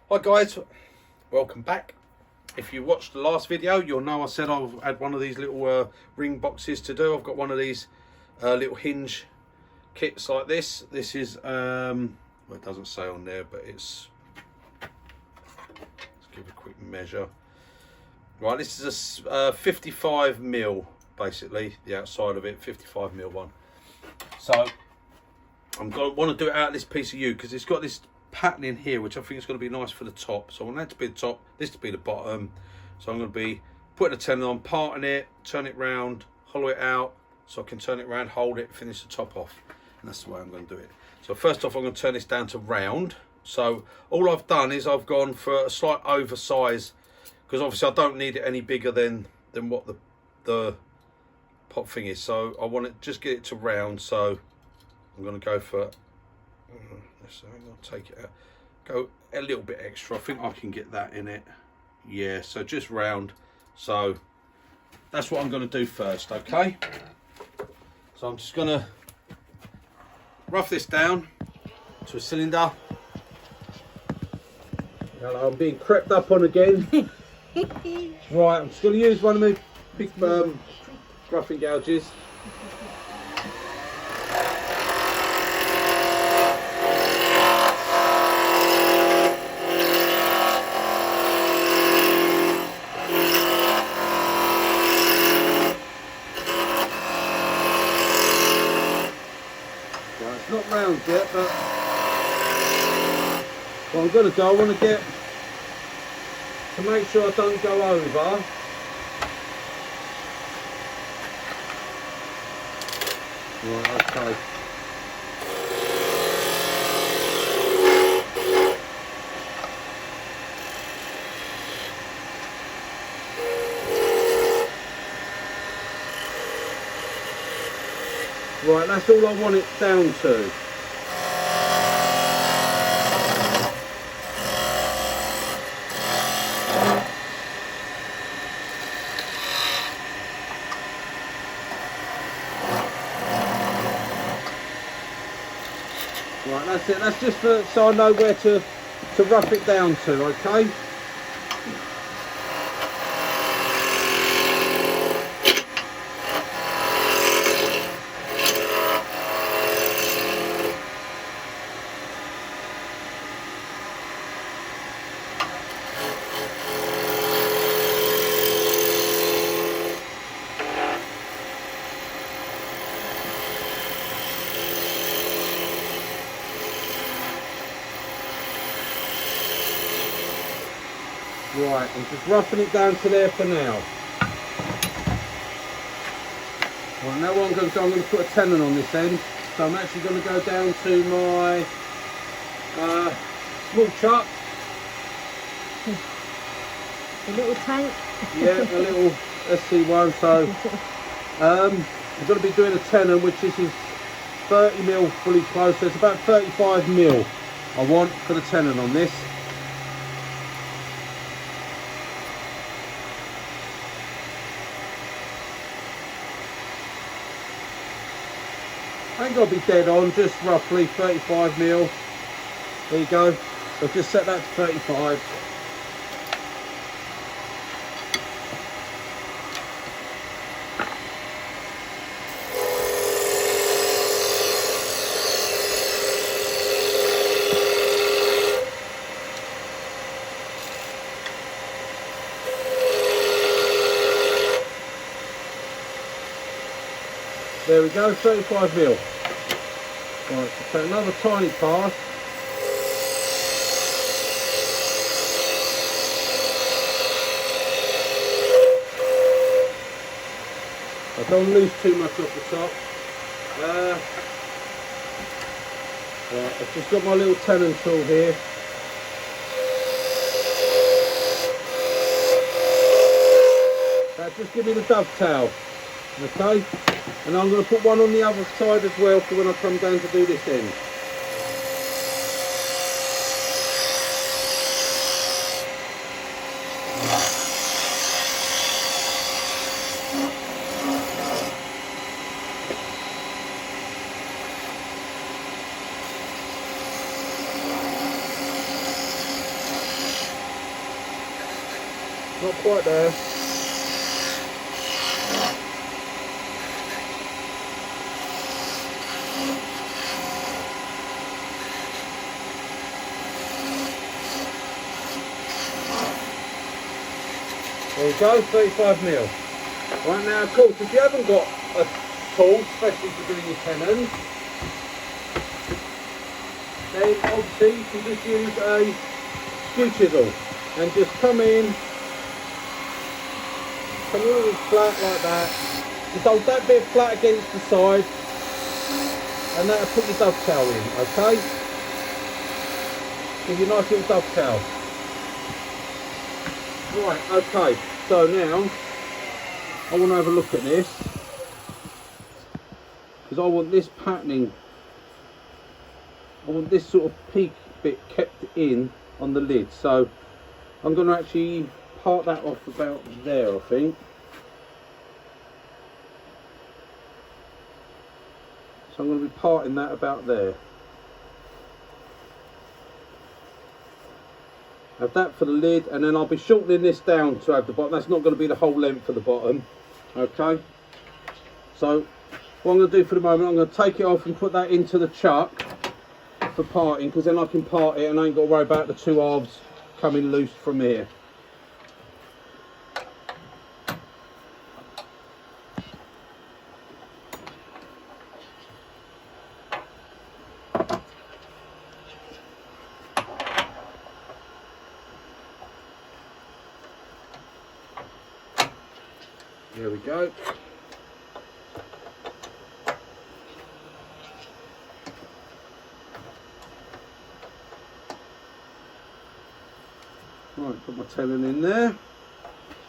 Hi guys, welcome back. If you watched the last video, you'll know I said I've had one of these little ring boxes to do. I've got one of these little hinge kits like this. This is, well, it doesn't say on there, but let's give a quick measure. Right, this is a 55 mil, basically, the outside of it, 55 mil one. So I'm going to want to do it out of this piece of yew because it's got this pattern in here which I think is going to be nice for the top. So I want that to be the top, this to be the bottom. So I'm going to be putting a tenon on, parting it, turn it round, hollow it out so I can turn it round, hold it, finish the top off, and that's the way I'm going to do it. So first off, I'm going to turn this down to round. So all I've done is I've gone for a slight oversize because obviously I don't need it any bigger than what the pop thing is. So I want to just get it to round. So I'm going to go for, I'll take it out, go a little bit extra. I think I can get that in it. Yeah, so just round. So that's what I'm going to do first, okay? So I'm just going to rough this down to a cylinder. Hello, I'm being crept up on again. Right, I'm just going to use one of my big roughing gouges. It's not round yet, but what I'm going to do, I want to get to make sure I don't go over. Right, okay. Right, that's all I want it down to. Right, that's it. That's just so I know where to rough it down to, okay? Right, I'm just roughing it down to there for now. Right, now what I'm going to do, I'm going to put a tenon on this end. So I'm actually going to go down to my small chuck. A little tank? Yeah, a little SC1. So I'm going to be doing a tenon, which is 30 mil fully closed. So it's about 35 mil I want for the tenon on this. I ain't got to be dead on, just roughly 35 mil. There you go. So just set that to 35. There we go, 35 mil. Right, so take another tiny pass. I don't lose too much off the top. Right, I've just got my little tenon tool here. Just give me the dovetail. Okay, and I'm going to put one on the other side as well for when I come down to do this end. not quite there. There you go, 35 mil. Right now, of course, if you haven't got a tool, especially for doing your tenons, then obviously you can just use a skew chisel and just come in flat like that. Just hold that bit flat against the side, and that'll put your dovetail in, okay? Give you a nice little dovetail. Right, okay, so now I want to have a look at this, because I want this patterning, I want this sort of peak bit kept in on the lid. So I'm going to actually part that off about there, I think. So I'm going to be parting that about there. Have that for the lid, and then I'll be shortening this down to have the bottom. That's not going to be the whole length of the bottom. Okay. So what I'm going to do for the moment, I'm going to take it off and put that into the chuck for parting, because then I can part it and I ain't got to worry about the two halves coming loose from here. There we go. Right, put my tenon in there,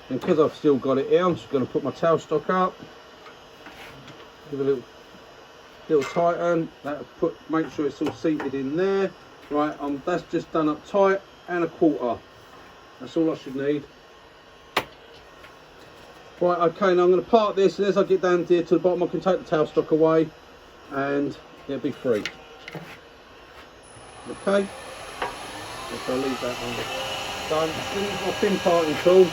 and because I've still got it here, I'm just going to put my tailstock up, give it a little tighten. That make sure it's all seated in there. Right, that's just done up tight, and a quarter. That's all I should need. Right, okay, now I'm going to part this, and as I get down here to the bottom, I can take the tailstock away, and it'll be free. Okay, so I'll leave that on. Done. This is my thin parting tool.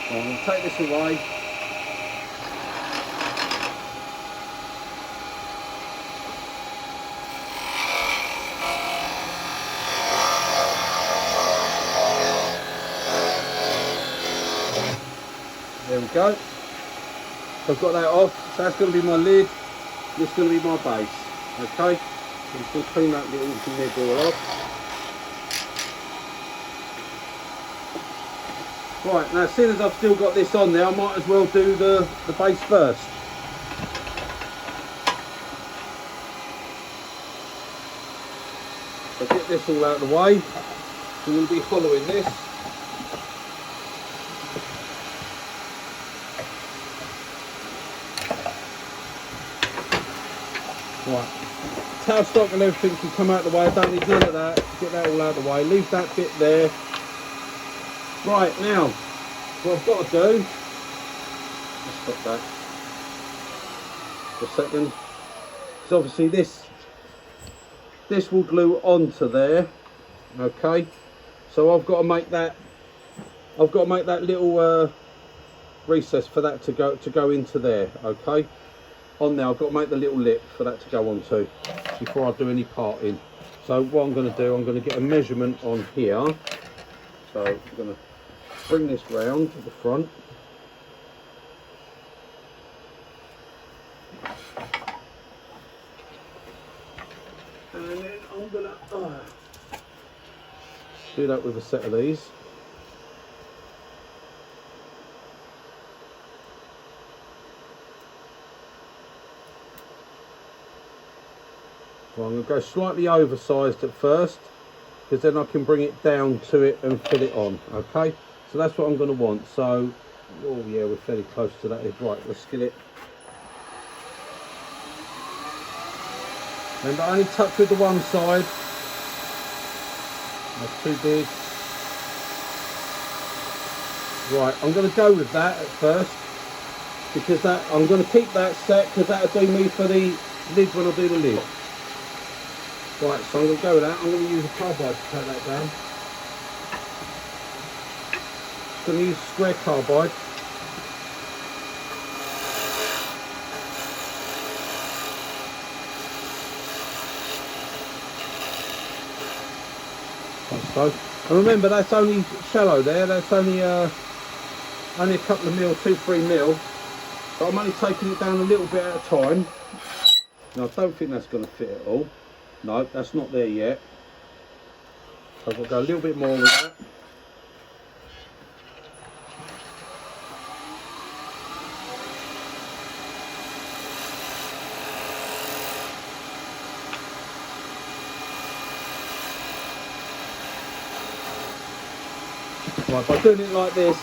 I'm going to take this away. There we go. So I've got that off. So that's going to be my lid. This is going to be my base. Okay. So I'm just going to clean that little nibble off. Right, now as soon as I've still got this on there, I might as well do the base first. So get this all out of the way. I'm going to be following this. Right, tailstock and everything can come out of the way. I don't need none of that. Get that all out of the way. Leave that bit there. Right, now, what I've got to do, let's stop that for a second, because obviously this will glue onto there, okay, so I've got to make that little recess for that to go into there, okay, on there I've got to make the little lip for that to go onto before I do any parting. So what I'm going to do, I'm going to get a measurement on here, so I'm going to bring this round to the front. And then I'm going to do that with a set of these. Well, I'm going to go slightly oversized at first, because then I can bring it down to it and fit it on, okay? So that's what I'm going to want. So, oh yeah, we're fairly close to that. Right, let's get it. And I only touch with the one side. That's too big. Right, I'm going to go with that at first, because that I'm going to keep that set, because that'll do me for the lid when I do the lid. Right, so I'm going to go with that. I'm going to use a carbide to take that down. I'm going to use square carbide. Like so. And remember, that's only shallow there. That's only a couple of mil, 2-3 mil. But I'm only taking it down a little bit at a time. Now, I don't think that's going to fit at all. No, that's not there yet. So I've got to go a little bit more with that. Right, by doing it like this,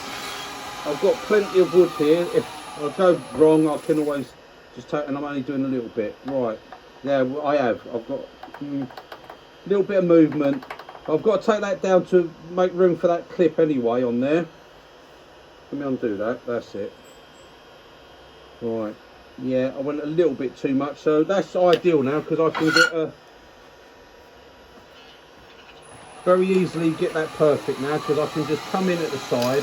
I've got plenty of wood here. If I go wrong, I can always just take, and I'm only doing a little bit. Right, yeah, I have. I've got a little bit of movement. I've got to take that down to make room for that clip anyway on there. Let me undo that, that's it. Right, yeah, I went a little bit too much, so that's ideal now, because I can get very easily get that perfect now, because I can just come in at the side.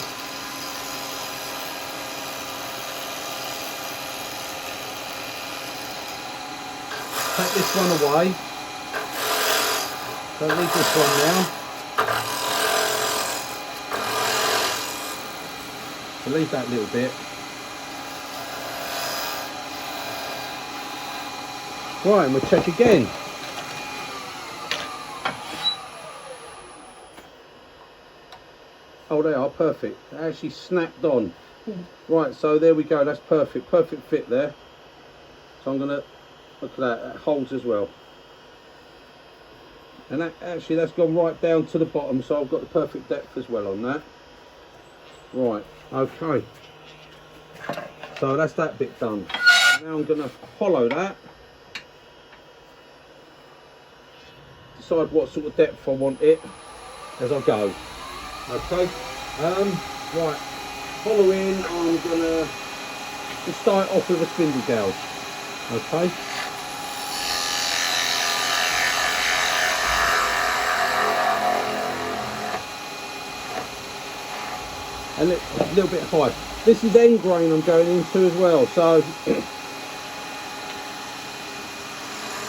Take this one away. So leave this one now. So leave that little bit. Right, and we'll check again. Oh, they are perfect. They actually snapped on. Right, so there we go. That's perfect. Perfect fit there. So I'm going to look at that. That holds as well. And that, actually, that's gone right down to the bottom. So I've got the perfect depth as well on that. Right. Okay. So that's that bit done. Now I'm going to hollow that. Decide what sort of depth I want it as I go. Okay, right, following, I'm gonna just start off with a spindle gouge. Okay. And a little bit high. This is end grain I'm going into as well, so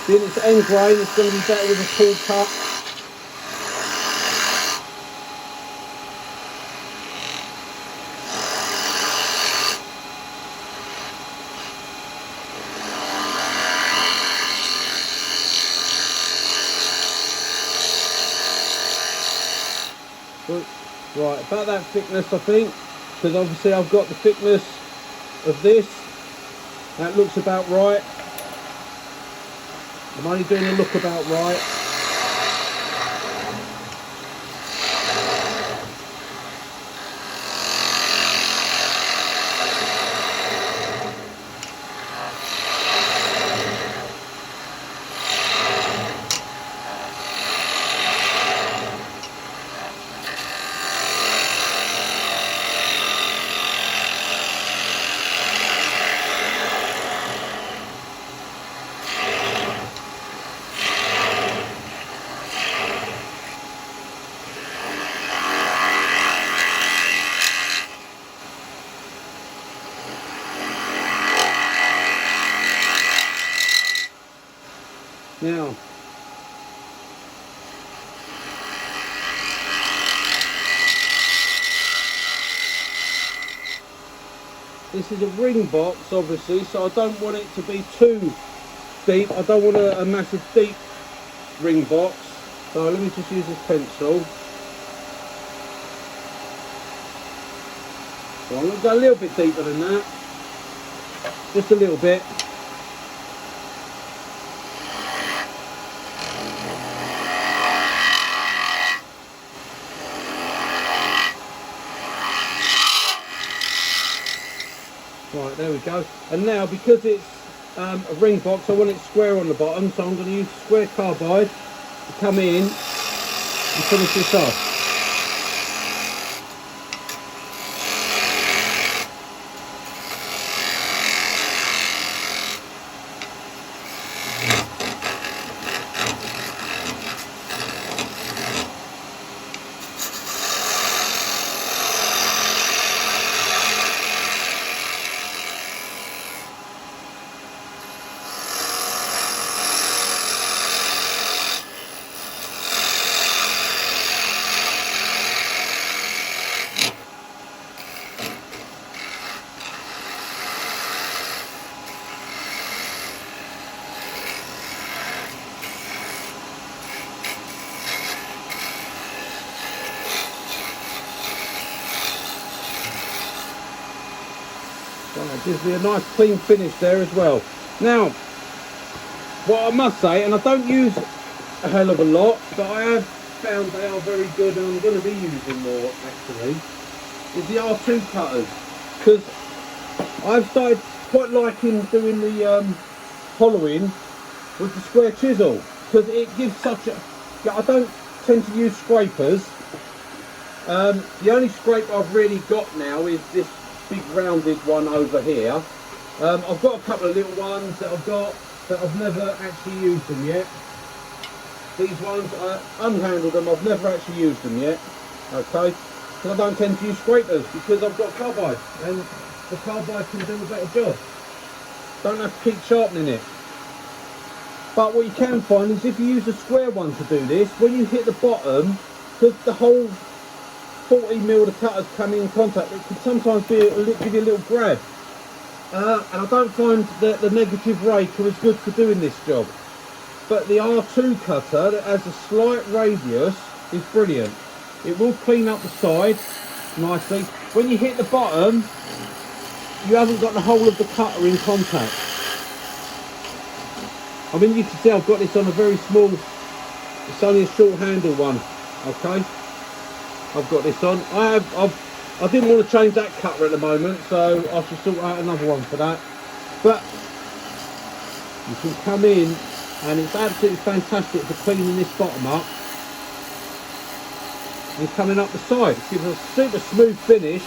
being it's end grain, it's going to be better with a full cut. Right, about that thickness I think, because obviously I've got the thickness of this. That looks about right. I'm only doing a look about right. Now, this is a ring box obviously, so I don't want it to be too deep. I don't want a massive deep ring box. So let me just use this pencil. So I'm going to go a little bit deeper than that. Just a little bit. Right, there we go. And now, because it's a ring box, I want it square on the bottom, so I'm going to use square carbide to come in and finish this off. Right, it gives me a nice clean finish there as well. Now, what I must say, and I don't use a hell of a lot, but I have found they are very good, and I'm going to be using more actually, is the R2 cutters, because I've started quite liking doing the hollowing with the square chisel, because it gives such a, yeah, I don't tend to use scrapers. The only scrape I've really got now is this big rounded one over here. I've got a couple of little ones that I've got that I've never actually used them yet. These ones, I unhandled them, I've never actually used them yet, okay? Because I don't tend to use scrapers, because I've got carbide, and the carbide can do a better job. Don't have to keep sharpening it. But what you can find is if you use a square one to do this, when you hit the bottom, because the whole 40mm the cutters come in contact, it can sometimes be give you a little grab. And I don't find that the negative rake are as good for doing this job. But the R2 cutter that has a slight radius is brilliant. It will clean up the side nicely. When you hit the bottom, you haven't got the whole of the cutter in contact. I mean, you can see I've got this on a very small, it's only a short handle one, okay? I've got this on. I didn't want to change that cutter at the moment, so I should sort out another one for that. But you can come in, and it's absolutely fantastic for cleaning this bottom up and coming up the side. It gives a super smooth finish,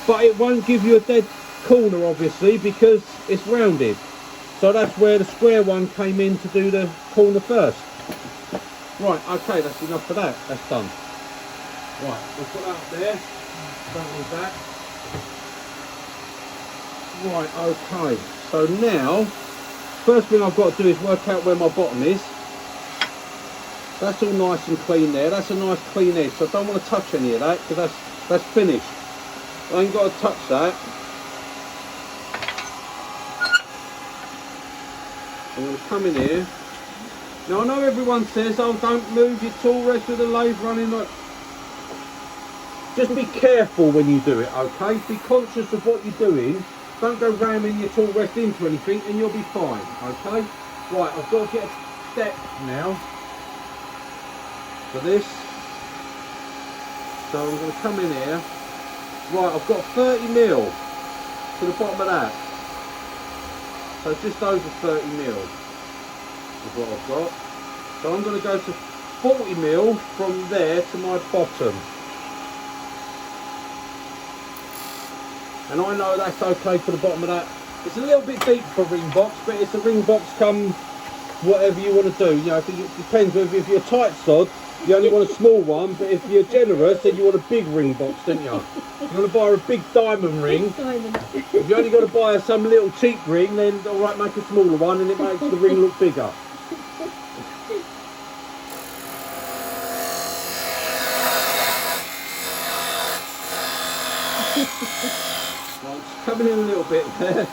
but it won't give you a dead corner obviously because it's rounded. So that's where the square one came in to do the corner first. Right, okay, that's enough for that. That's done. Right, we'll put that up there. Don't need that. Right, okay. So now, first thing I've got to do is work out where my bottom is. That's all nice and clean there. That's a nice clean edge. So I don't want to touch any of that because that's finished. I ain't got to touch that. I'm going to come in here. Now I know everyone says, oh, don't move your tool rest with the lathe running. Like, just be careful when you do it, okay? Be conscious of what you're doing. Don't go ramming your tool rest into anything and you'll be fine, okay? Right, I've got to get a step now for this. So I'm going to come in here. Right, I've got 30mm to the bottom of that. So just over 30mm is what I've got. So I'm going to go to 40mm from there to my bottom. And I know that's okay for the bottom of that. It's a little bit deep for ring box, but it's a ring box come whatever you want to do. You know, it depends. If you're a tight sod, you only want a small one, but if you're generous, then you want a big ring box, don't you? You want to buy a big diamond ring. Big diamond. If you only got to buy some little cheap ring, then alright, make a smaller one and it makes the ring look bigger. Well, it's coming in a little bit there.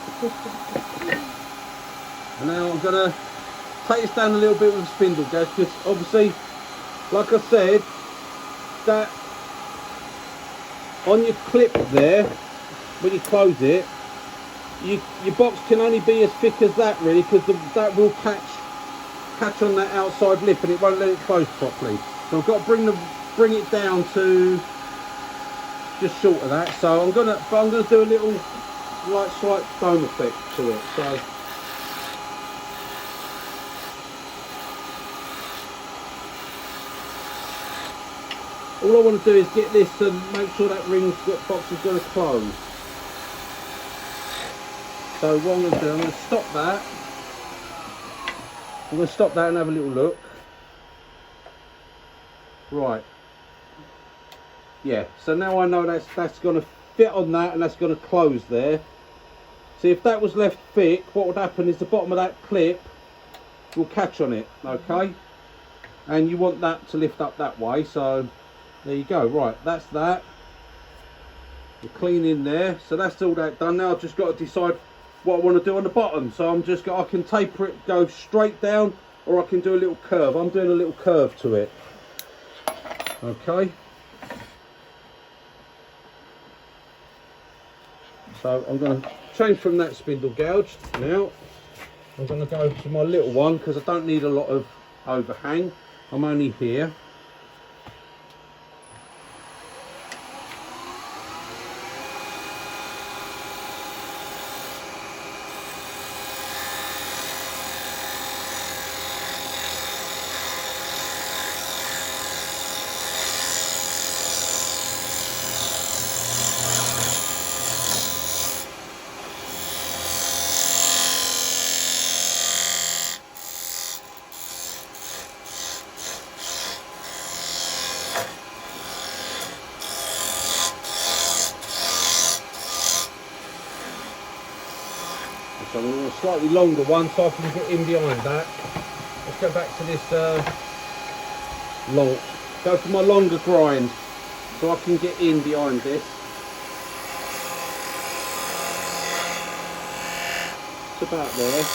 And now I'm going to take this down a little bit with a spindle gauge, because obviously, like I said, that on your clip there, when you close it, your box can only be as thick as that really, because that will catch on that outside lip and it won't let it close properly. So I've got to bring it down to just short of that. So I'm gonna do a little like slight dome effect to it. So all I want to do is get this and make sure that box is going to close. So what I'm going to do, I'm going to stop that. I'm going to stop that and have a little look. Right. Yeah, so now I know that's going to fit on that and that's going to close there. See, if that was left thick, what would happen is the bottom of that clip will catch on it, okay? And you want that to lift up that way, so there you go. Right, that's that. We're clean in there, so that's all that done. Now I've just got to decide what I want to do on the bottom. So I can taper it, go straight down, or I can do a little curve. I'm doing a little curve to it. Okay. So I'm going to change from that spindle gouge now. I'm going to go to my little one because I don't need a lot of overhang. I'm only here. So I'm going to a slightly longer one so I can get in behind that. Let's go back to this long. Go for my longer grind so I can get in behind this. It's about there.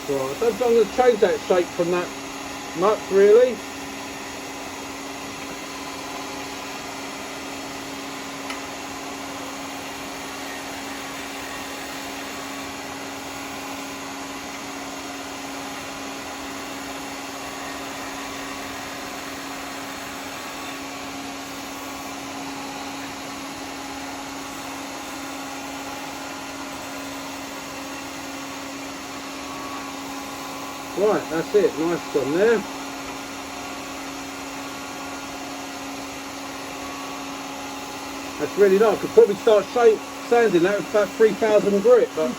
Right, I don't think I'm going to change that shape from that much really. Right, that's it, nice one there. That's really nice. I could probably start sanding that with about 3,000 grit, but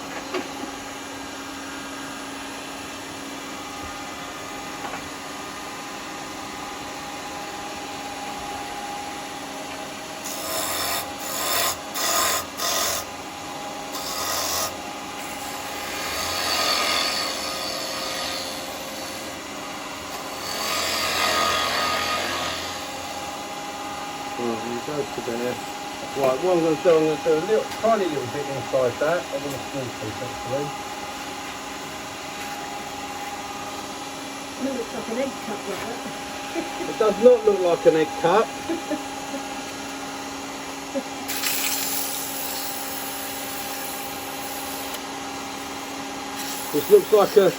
go to there. Right, what I'm going to do, I'm going to do a tiny little bit inside that. I want a small piece actually. It looks like an egg cup, like that. It does not look like an egg cup. This looks like the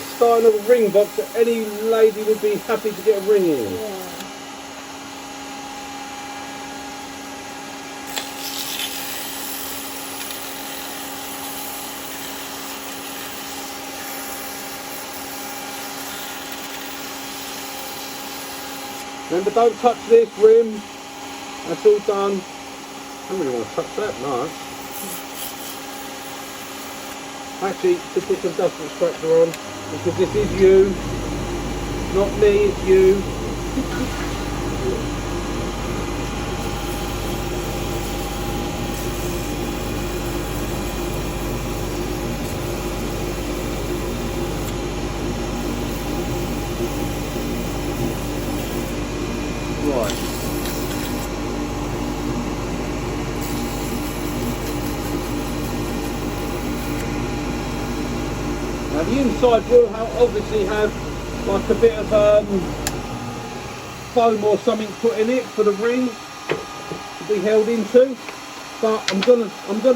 style of a ring box that any lady would be happy to get a ring in. Yeah. Remember, don't touch this rim. That's all done. I don't really want to touch that, no. Actually, just put some dust extractor on because this is you, not me. It's you. Right. Now the inside will obviously have like a bit of foam or something put in it for the ring to be held into, but I'm gonna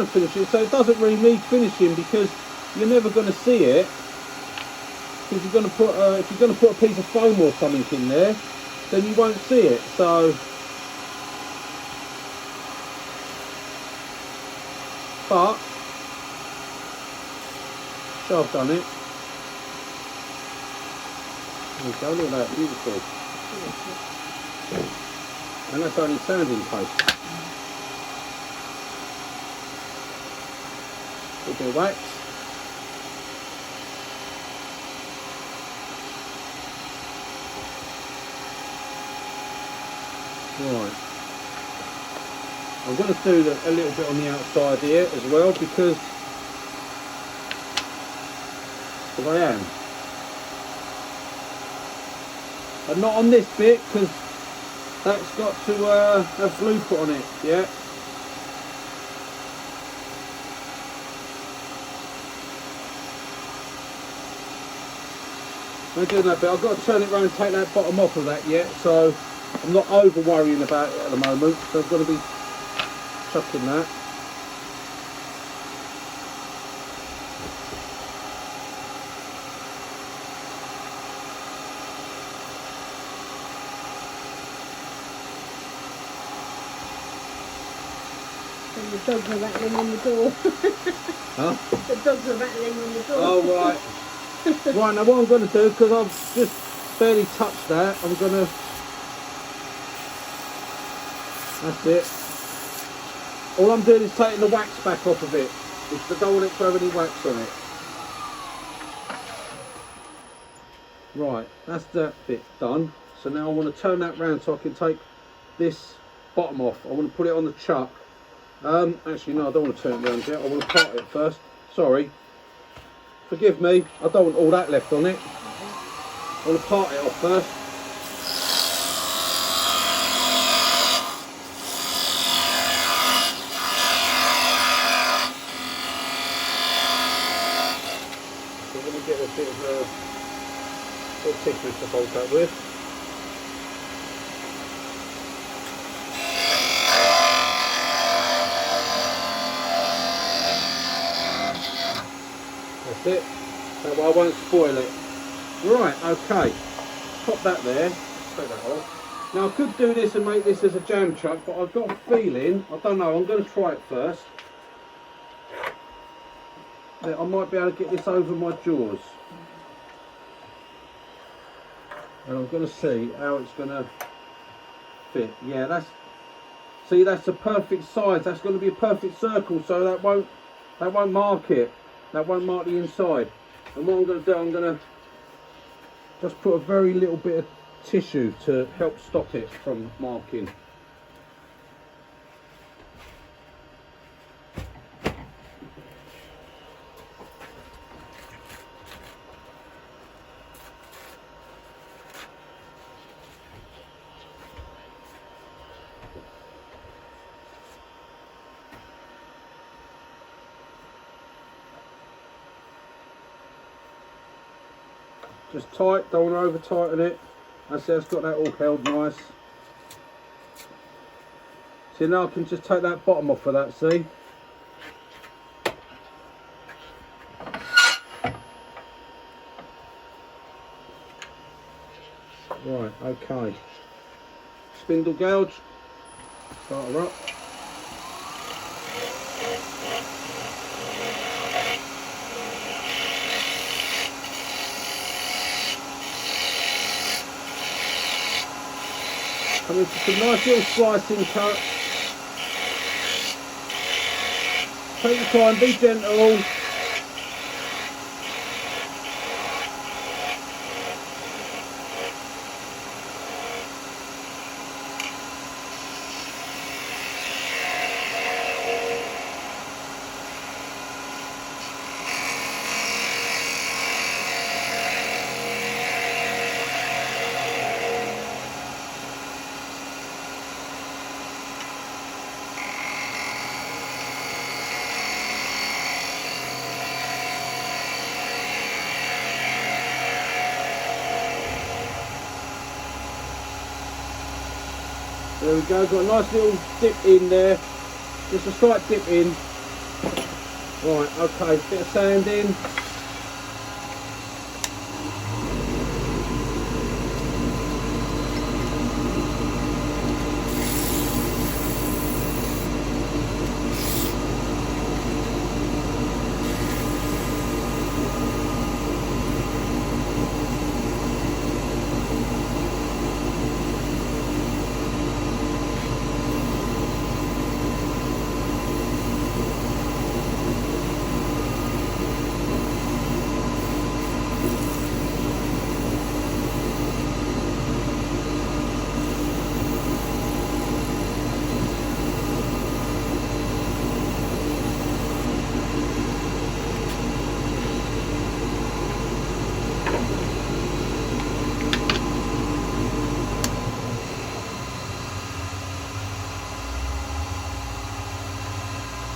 finish it so it doesn't really need finishing because you're never gonna see it because you're gonna put if you're gonna put a piece of foam or something in there, then you won't see it. So, but so I've done it. There you go, look at that, beautiful. And that's only sanding paste. A bit of wax. Right. I'm going to do a little bit on the outside here as well because I am. But not on this bit because That's got to have glue put on it, yeah. I'm doing that bit. I've got to turn it around and take that bottom off of that yet, so I'm not over worrying about it at the moment, so I've got to be chucking that. And the dogs are rattling on the door. Huh? The dogs are rattling on the door. Oh, right. Right, now what I'm going to do, because I've just barely touched that, I'm going to... That's it. All I'm doing is taking the wax back off of it, because I don't want it to have any wax on it. Right, that's that bit done. So now I want to turn that round so I can take this bottom off. I want to put it on the chuck. Actually no, I don't want to turn it round yet. I want to part it first. Sorry. Forgive me, I don't want all that left on it. I want to part it off first. So I'm going to get a bit of thickness to hold that with. That's it. That way I won't spoil it. Right, okay. Pop that there. Take that off. Now I could do this and make this as a jam chuck, but I've got a feeling, I don't know, I'm going to try it first, that I might be able to get this over my jaws. And I'm going to see how it's going to fit. Yeah, that's the perfect size. That's going to be a perfect circle, so that won't mark it. That won't mark the inside. And what I'm going to do, I'm going to just put a very little bit of tissue to help stop it from marking. Just tight, don't want to over tighten it. That's got that all held nice. See, now I can just take that bottom off of that, see? Right, okay. Spindle gouge, start her up. Come into some nice little slicing cut. Take your time, be gentle. There we go, got a nice little dip in there, just a slight dip in. Right, okay, bit of sand in.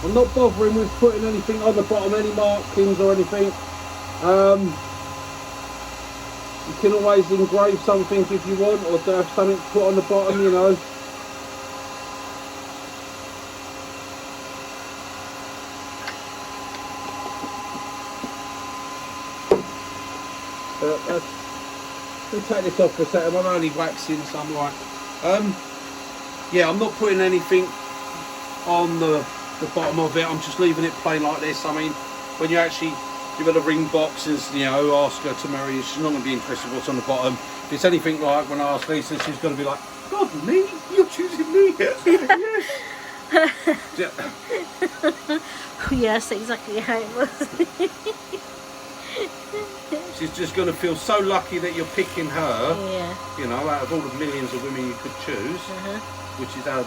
I'm not bothering with putting anything on the bottom, any markings or anything. You can always engrave something if you want, or to have something put on the bottom, you know. We'll take this off for a second. I'm only waxing, so I'm like, yeah, I'm not putting anything on the bottom of it. I'm just leaving it plain like this. I mean, when you actually give her the ring box and, you know, ask her to marry you, she's not going to be interested in what's on the bottom. If it's anything like when I ask Lisa, she's going to be like, God, me? You're choosing me? Yes. Yes, exactly how it was. She's just going to feel so lucky that you're picking her, Yeah. you know, out of all the millions of women you could choose, which is how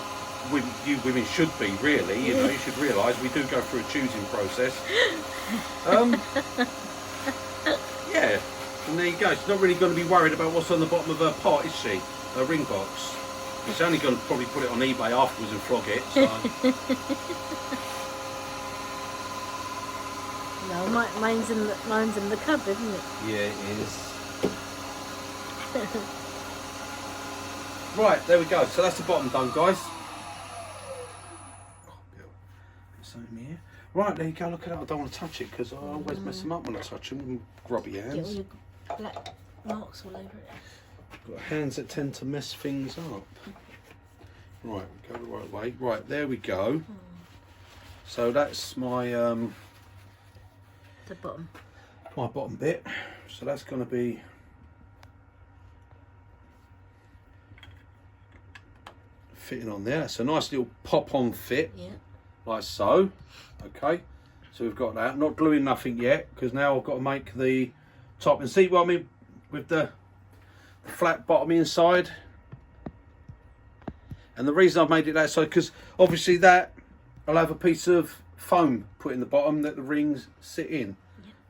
you women should be, really. You know, you should realise we do go through a choosing process. Yeah, and there you go. She's not really going to be worried about what's on the bottom of her pot, is she? Her ring box. She's only going to probably put it on eBay afterwards and flog it. So. No, mine's in the cupboard, isn't it? Yeah, it is. Right, there we go. So that's the bottom done, guys. Right, there you go. Look at that. I don't want to touch it because I always mess them up when I touch them with grubby hands. Get all your black marks all over it. Got hands that tend to mess things up. Right, go the right way. Right, there we go. So that's my The bottom. my bottom bit. So that's going to be fitting on there. It's a nice little pop-on fit. Yeah. Like so. Okay, so we've got that. Not gluing nothing yet because now I've got to make the top. And see what I mean with the flat bottom inside. And the reason I've made it that so because obviously that I'll have a piece of foam put in the bottom that the rings sit in.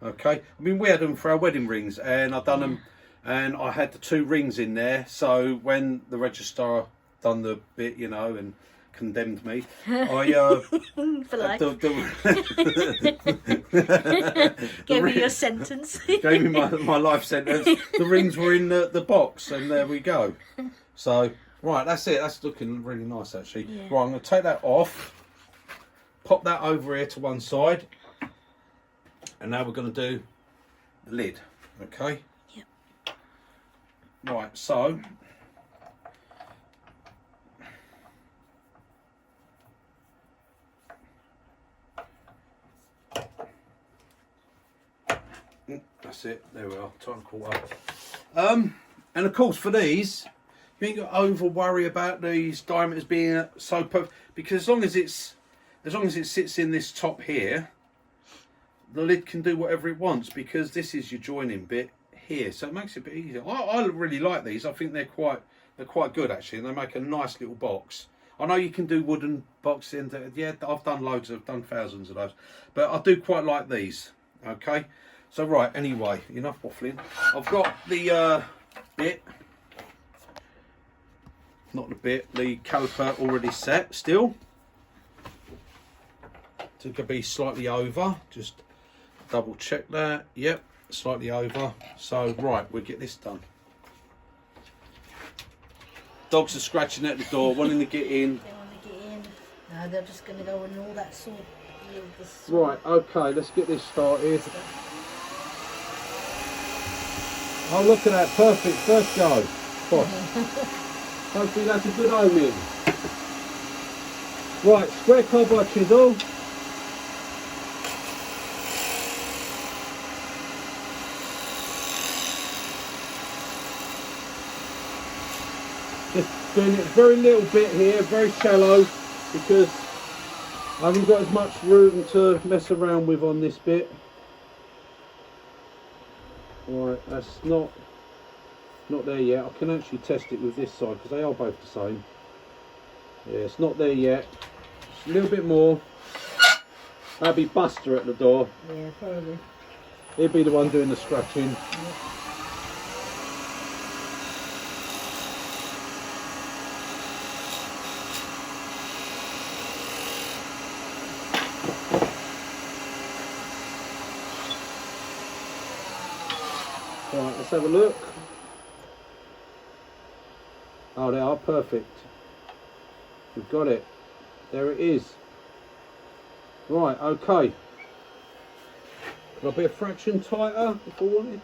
Yeah. Okay, I mean we had them for our wedding rings and I've done them and I had the 2 rings in there, so when the registrar done the bit, you know, and condemned me, I for life. Gave me your sentence. Gave me my life sentence. The rings were in the box and there we go. So right, that's it. That's looking really nice actually. Yeah. Right, I'm going to take that off, pop that over here to one side, and now we're going to do the lid. Okay. Yep. Right, so that's it. There we are. Time to call up. And of course, for these, you ain't got to over worry about these diameters being so perfect because as long as it sits in this top here, the lid can do whatever it wants because this is your joining bit here, so it makes it a bit easier. I really like these. I think they're quite good actually, and they make a nice little box. I know you can do wooden boxes. Yeah, I've done loads. I've done thousands of those, but I do quite like these. Okay. So right, anyway, enough waffling. I've got the bit, not the bit, the caliper already set still. So it could be slightly over, just double check that. Yep, slightly over. So right, we'll get this done. Dogs are scratching at the door, wanting to get in. They want to get in. No, they're just going to go and all that sort. Right, okay, let's get this started. Oh, look at that, perfect, first go. Hopefully that's a good omen. Right, square carbide chisel. Just doing it a very little bit here, very shallow, because I haven't got as much room to mess around with on this bit. Right, that's not there yet. I can actually test it with this side because they are both the same. Yeah, it's not there yet. Just a little bit more. That'd be Buster at the door. Yeah, probably. He'd be the one doing the scratching. Yeah. Right, let's have a look. Oh, they are perfect. We've got it. There it is. Right, okay. Could I be a fraction tighter if I wanted?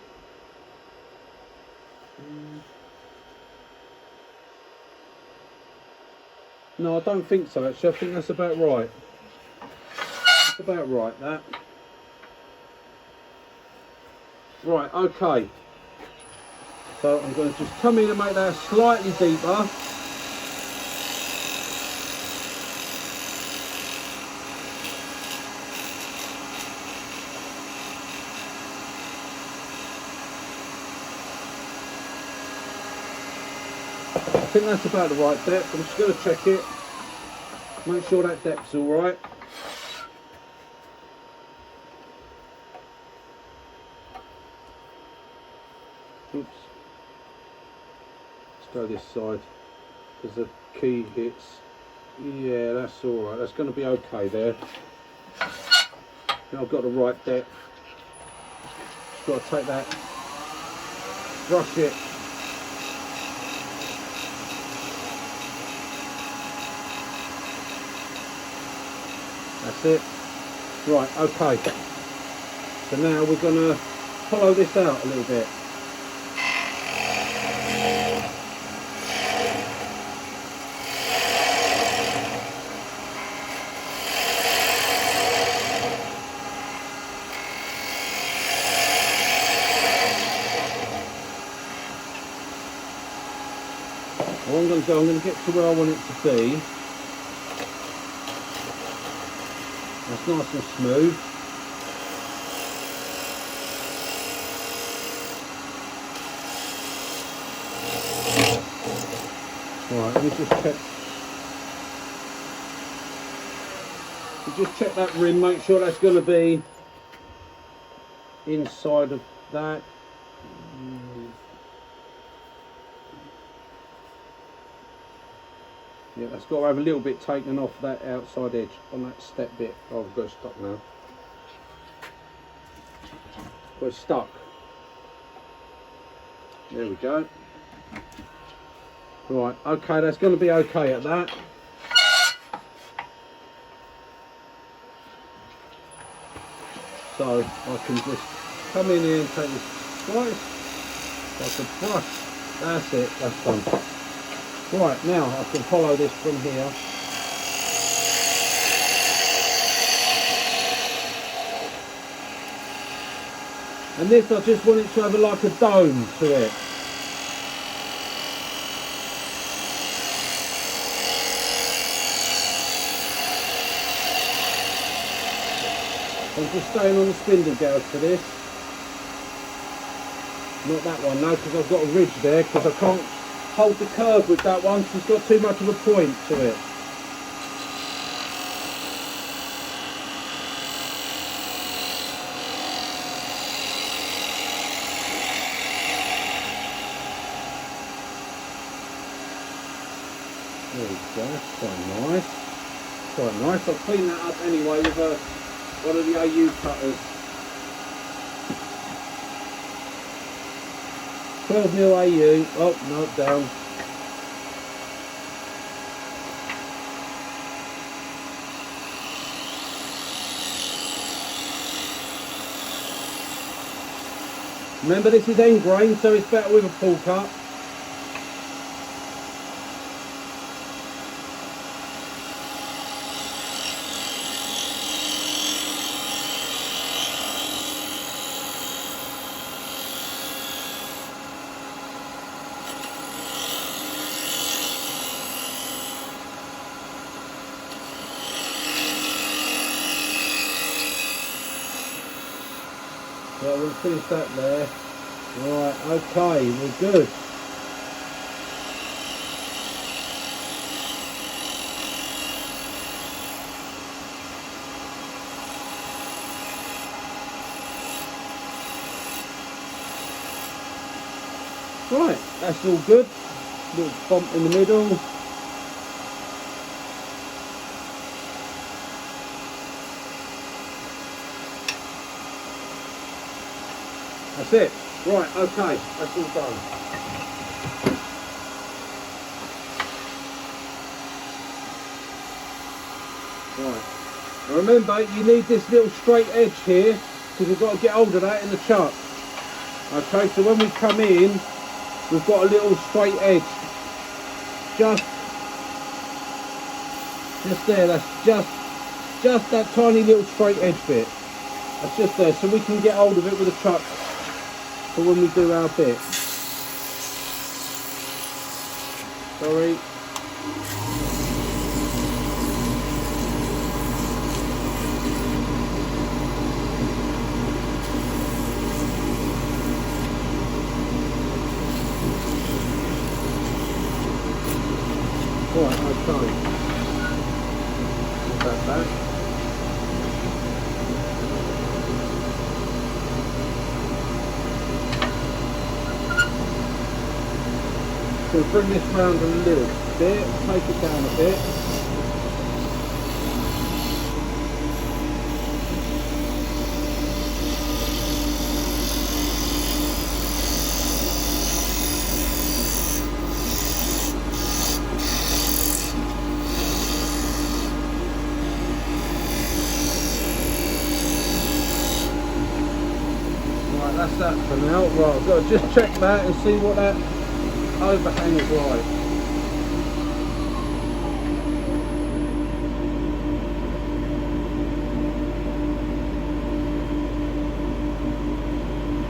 No, I don't think so actually. I think that's about right. That's about right, that. Right, okay. So I'm going to just come in and make that slightly deeper. I think that's about the right depth. I'm just going to check it. Make sure that depth's alright. Oops. Let's go this side. Because the key hits. Yeah, that's alright. That's going to be okay there. Now I've got the right depth. Just got to take that. Brush it. That's it. Right, okay. So now we're going to hollow this out a little bit. What I'm going to do, I'm going to get to where I want it to be. That's nice and smooth. Right, let me just check. Just check that rim, make sure that's going to be inside of that. Yeah, that's got to have a little bit taken off that outside edge on that step bit. Oh, I've got it stuck now. Got it stuck. There we go. Right, okay, that's going to be okay at that. So I can just come in here and take this slice like a brush. That's it, that's done. Right, now I can follow this from here. And this, I just want it to have like a dome to it. I'm just staying on the spindle gouge for this. Not that one, no, because I've got a ridge there, because I can't hold the curve with that one, because it's got too much of a point to it. There we go, that's quite nice. Quite nice. I'll clean that up anyway with one of the AU cutters. 12mm AU. Oh, no, down. Remember, this is end grain, so it's better with a pull cut. Right, we'll finish that there. Right, okay, we're good. Right, that's all good. Little bump in the middle. That's it. Right, okay, that's all done. Right. Now remember, you need this little straight edge here because we've got to get hold of that in the chuck. Okay, so when we come in, we've got a little straight edge. Just there, that's just that tiny little straight edge bit. That's just there, so we can get hold of it with a chuck for when we do our bit. Sorry. Right, okay. Put that back. So bring this round a little bit, take it down a bit. Right, that's that for now. Right, I've got to just check that and see what that overhang is like.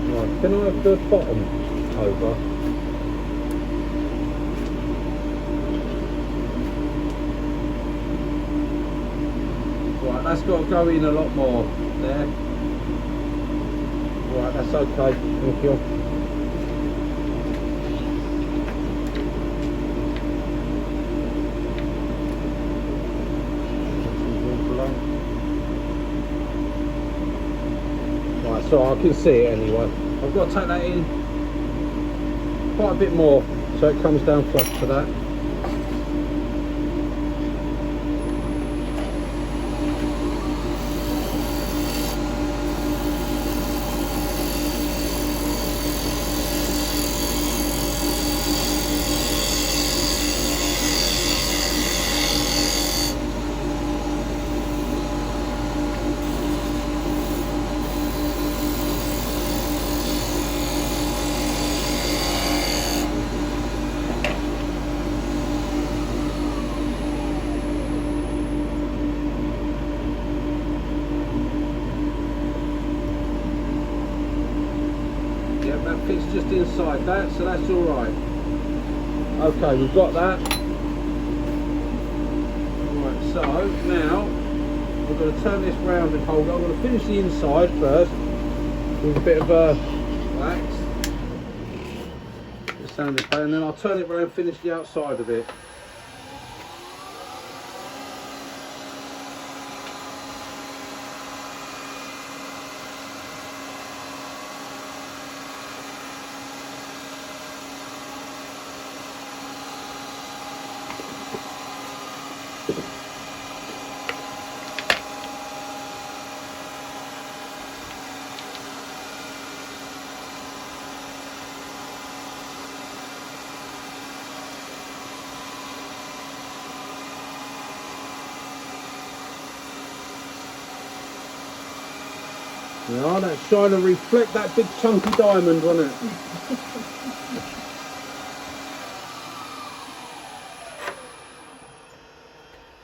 Right, can I have the bottom over? Right, that's got to go in a lot more there. Right, that's okay, thank you. Right, so I can see it anyway. I've got to take that in quite a bit more so it comes down flush to that. That fits just inside that, so that's all right. Okay, we've got that. Right, so now we're going to turn this round and hold it. I'm going to finish the inside first with a bit of wax, the sanding paste, and then I'll turn it round and finish the outside of it. Yeah, that's trying to reflect that big chunky diamond, wasn't it?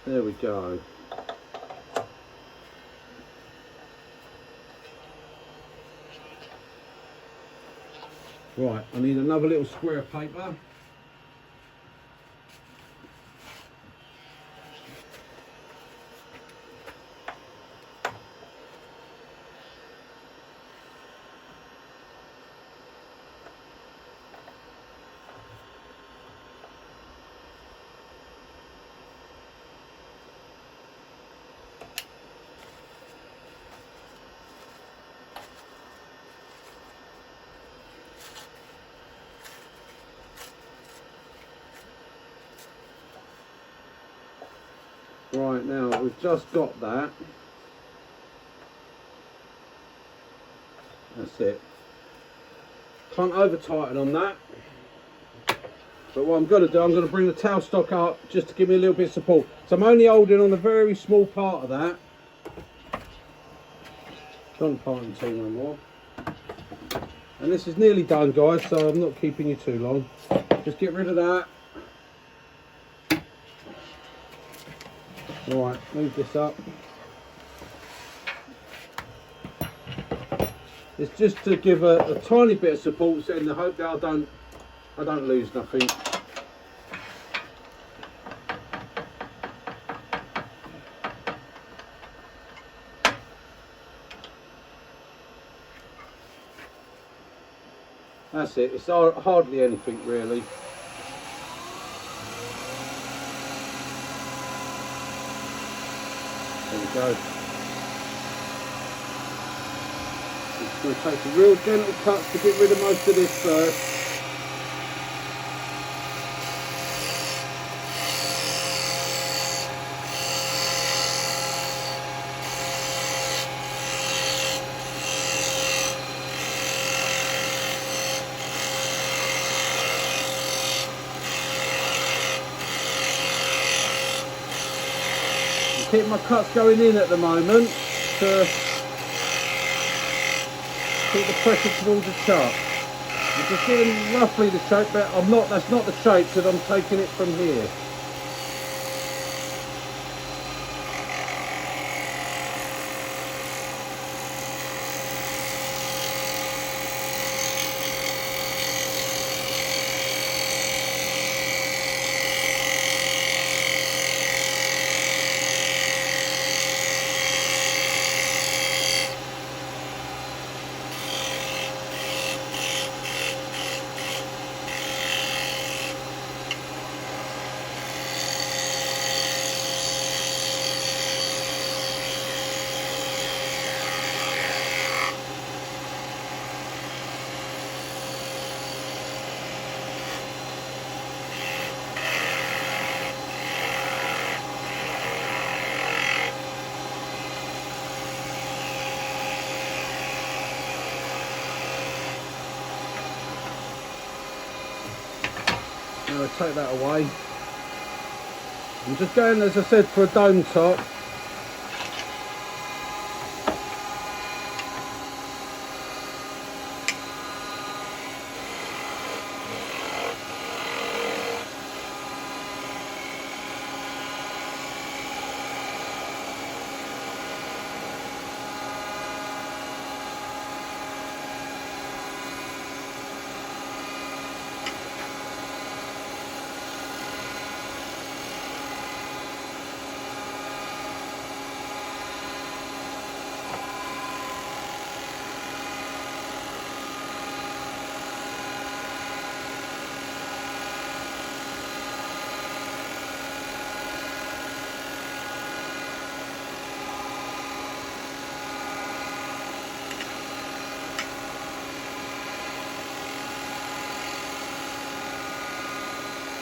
There we go. Right, I need another little square of paper. Right, now we've just got that. That's it. Can't over tighten on that. But what I'm going to do, I'm going to bring the tailstock up just to give me a little bit of support. So I'm only holding on a very small part of that. Don't tighten too no more. And this is nearly done, guys, so I'm not keeping you too long. Just get rid of that. Alright, move this up. It's just to give a tiny bit of support in the hope that I don't lose nothing. That's it, it's hardly anything really. There we go. Just going to take some real gentle cuts to get rid of most of this first. Keep my cuts going in at the moment to keep the pressure towards the chuck. I'm just getting roughly the shape, but that's not the shape because I'm taking it from here. I'm going to take that away. I'm just going, as I said, for a dome top.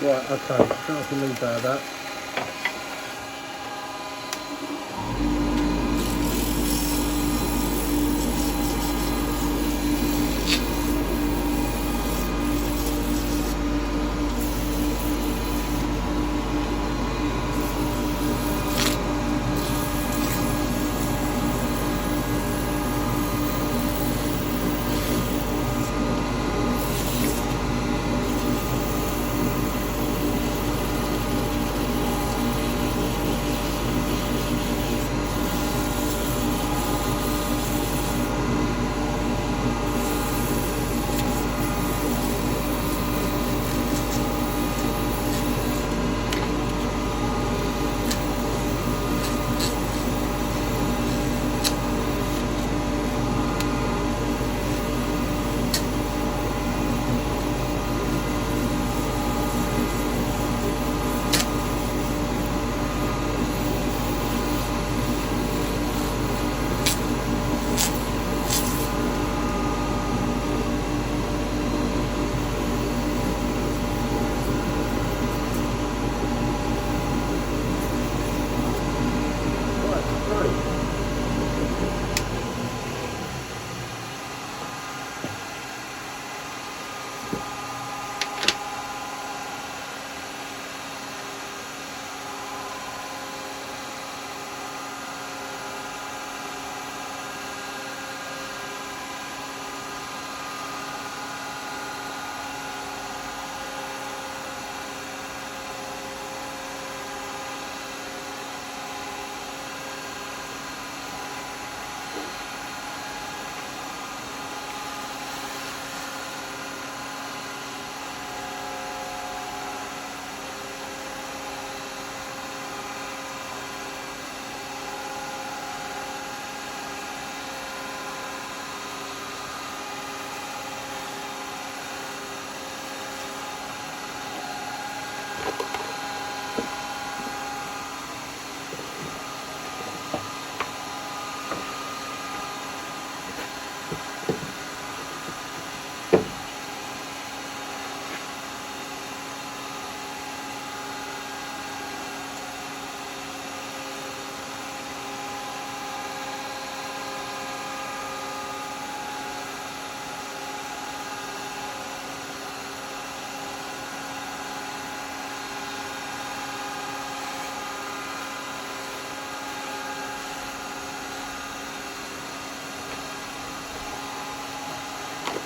Right, okay, I think I can leave that at that.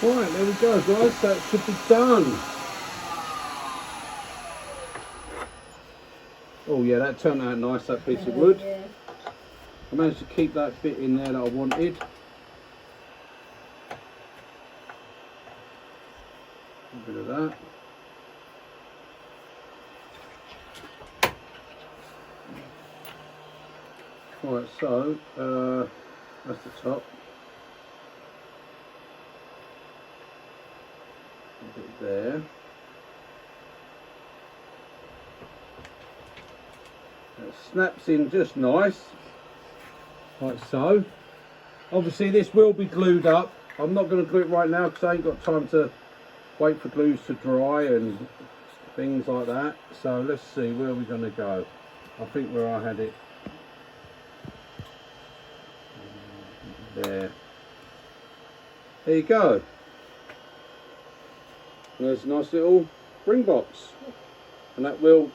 Right, there we go guys, that should be done. Oh yeah, that turned out nice, that piece of wood. Yeah. I managed to keep that bit in there that I wanted. A bit of that. Right, so that's the top. A bit there. That snaps in just nice, like so. Obviously this will be glued up. I'm not going to glue it right now because I ain't got time to wait for glues to dry and things like that. So let's see, where are we going to go? I think where I had it. There you go. There's a nice little ring box, and that will,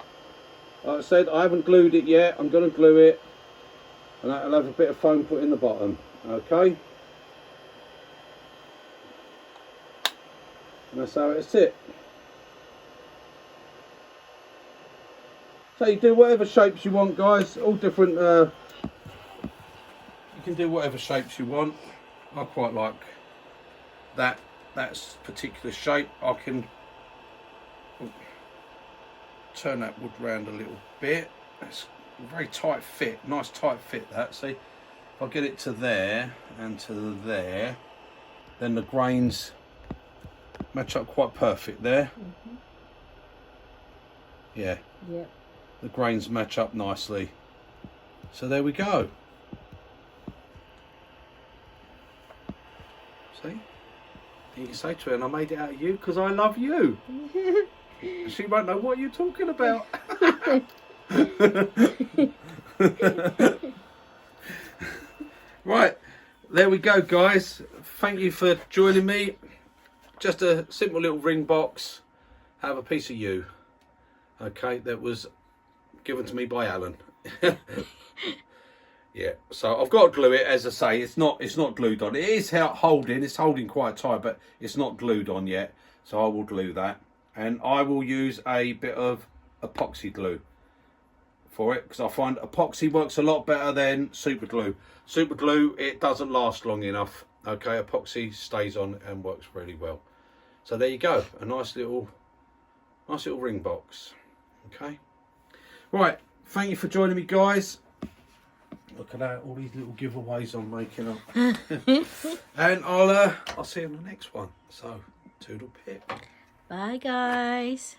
like I said, I haven't glued it yet. I'm going to glue it, and that'll have a bit of foam put in the bottom. Okay, and that's how it's it. So you do whatever shapes you want, guys. All different. You can do whatever shapes you want. I quite like that particular shape. I can turn that wood round a little bit. It's a very tight fit, nice tight fit that. See, if I get it to there and to there, then the grains match up quite perfect there. Mm-hmm. Yeah. Yeah. The grains match up nicely. So there we go. See? You can say to her, and I made it out of you because I love you. She won't know what you're talking about. Right, there we go guys. Thank you for joining me. Just a simple little ring box. Have a piece of you. Okay, that was given to me by Alan. Yeah, so I've got to glue it. As I say, it's not glued on. It is holding. It's holding quite tight, but it's not glued on yet. So I will glue that, and I will use a bit of epoxy glue for it because I find epoxy works a lot better than super glue. Super glue, it doesn't last long enough. Okay, epoxy stays on and works really well. So there you go, a nice little ring box. Okay, right. Thank you for joining me, guys. Look at that, all these little giveaways I'm making up. And I'll see you in the next one. So, toodle pip. Bye, guys.